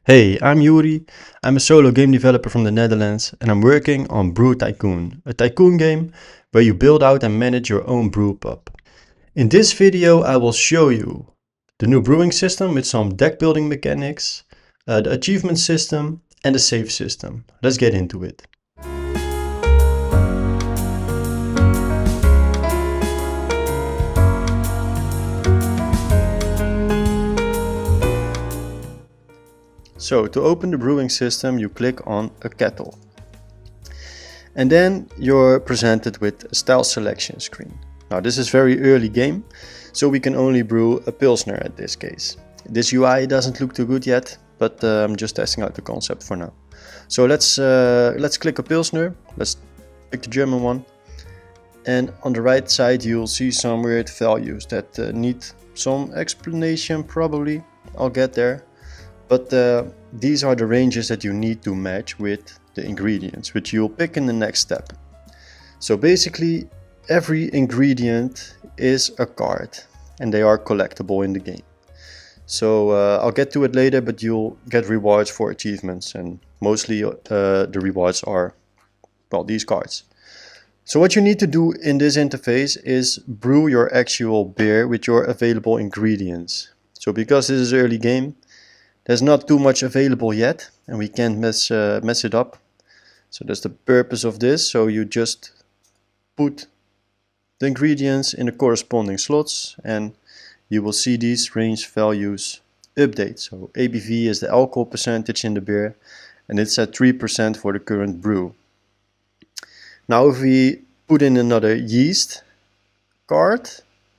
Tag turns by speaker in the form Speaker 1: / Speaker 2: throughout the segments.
Speaker 1: Hey, I'm Yuri. I'm a solo game developer from the Netherlands and I'm working on Brew Tycoon, a tycoon game where you build out and manage your own brew pub. In this video I will show you the new brewing system with some deck building mechanics, the achievement system and the save system. Let's get into it. So to open the brewing system you click on a kettle. And then you're presented with a style selection screen. Now this is very early game, so we can only brew a Pilsner at this case. This UI doesn't look too good yet, but I'm just testing out the concept for now. So let's click a Pilsner, let's pick the German one. And on the right side you'll see some weird values that need some explanation probably. I'll get there. But these are the ranges that you need to match with the ingredients, which you'll pick in the next step. So basically every ingredient is a card and they are collectible in the game. So I'll get to it later, but you'll get rewards for achievements and mostly the rewards are, well, these cards. So what you need to do in this interface is brew your actual beer with your available ingredients. So because this is early game, there's not too much available yet and we can't mess it up. So that's the purpose of this. So you just put the ingredients in the corresponding slots and you will see these range values update. So ABV is the alcohol percentage in the beer and it's at 3% for the current brew. Now if we put in another yeast card,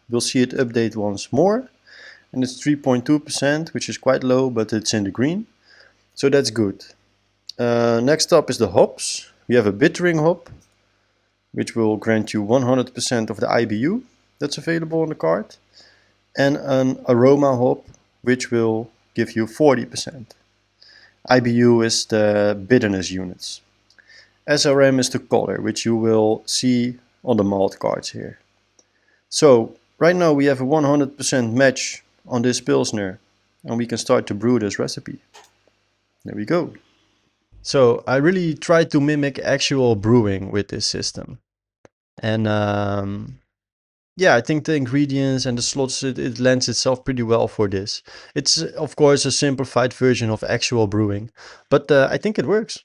Speaker 1: we'll see it update once more. And it's 3.2%, which is quite low, but it's in the green. So that's good. Next up is the hops. We have a bittering hop, which will grant you 100% of the IBU that's available on the card. And an aroma hop, which will give you 40%. IBU is the bitterness units. SRM is the color, which you will see on the malt cards here. So right now we have a 100% match on this Pilsner and we can start to brew this recipe. There we go. So I really tried to mimic actual brewing with this system. And yeah, I think the ingredients and the slots, it lends itself pretty well for this. It's of course a simplified version of actual brewing, but I think it works.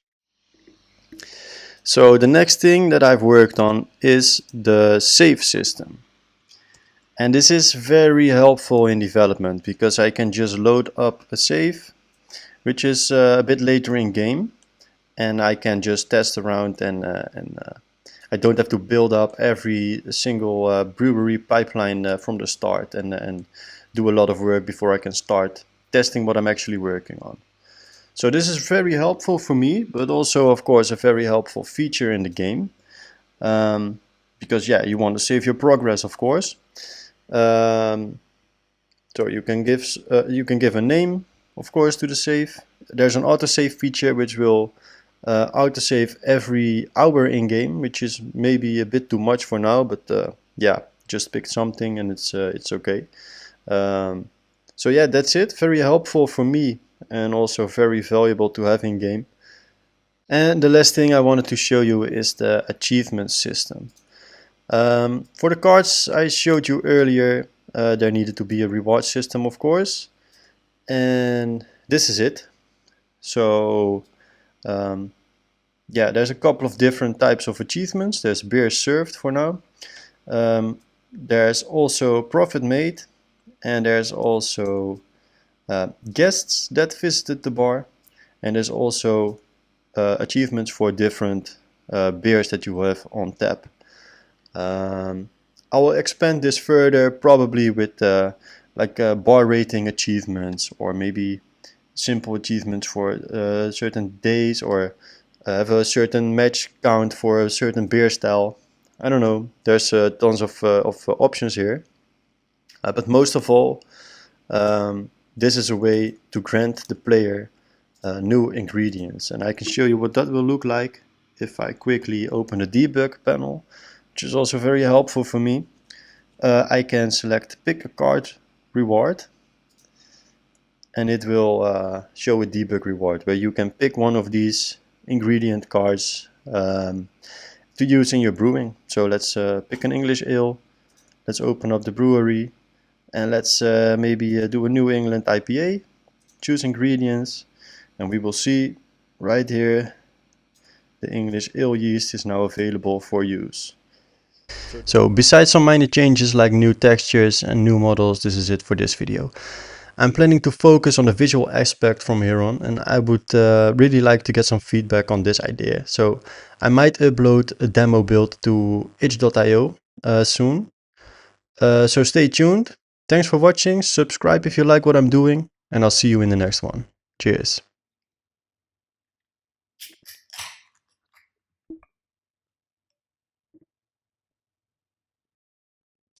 Speaker 1: So the next thing that I've worked on is the save system. And this is very helpful in development because I can just load up a save, which is a bit later in game, and I can just test around and I don't have to build up every single brewery pipeline from the start and do a lot of work before I can start testing what I'm actually working on. So this is very helpful for me, but also of course a very helpful feature in the game because yeah, you want to save your progress, of course. So you can give a name, of course, to the save. There's an autosave feature which will autosave every hour in game, which is maybe a bit too much for now, but yeah, just pick something and it's okay. So yeah, that's it. Very helpful for me and also very valuable to have in game. And the last thing I wanted to show you is the achievement system. For the cards I showed you earlier, there needed to be a reward system, of course, and this is it. So yeah, there's a couple of different types of achievements. There's beer served for now. There's also profit made, and there's also guests that visited the bar, and there's also achievements for different beers that you have on tap. I will expand this further probably with like bar rating achievements or maybe simple achievements for certain days or have a certain match count for a certain beer style. I don't know, there's tons of options here. But most of all, this is a way to grant the player new ingredients. And I can show you what that will look like if I quickly open the debug panel, which is also very helpful for me. I can select pick a card reward and it will show a debug reward where you can pick one of these ingredient cards to use in your brewing. So let's pick an English ale. Let's open up the brewery, and let's maybe do a New England IPA. Choose ingredients, and we will see right here the English ale yeast is now available for use. So besides some minor changes like new textures and new models, this is it for this video. I'm planning to focus on the visual aspect from here on, and I would really like to get some feedback on this idea. So I might upload a demo build to itch.io soon. So stay tuned. Thanks for watching. Subscribe if you like what I'm doing, and I'll see you in the next one. Cheers.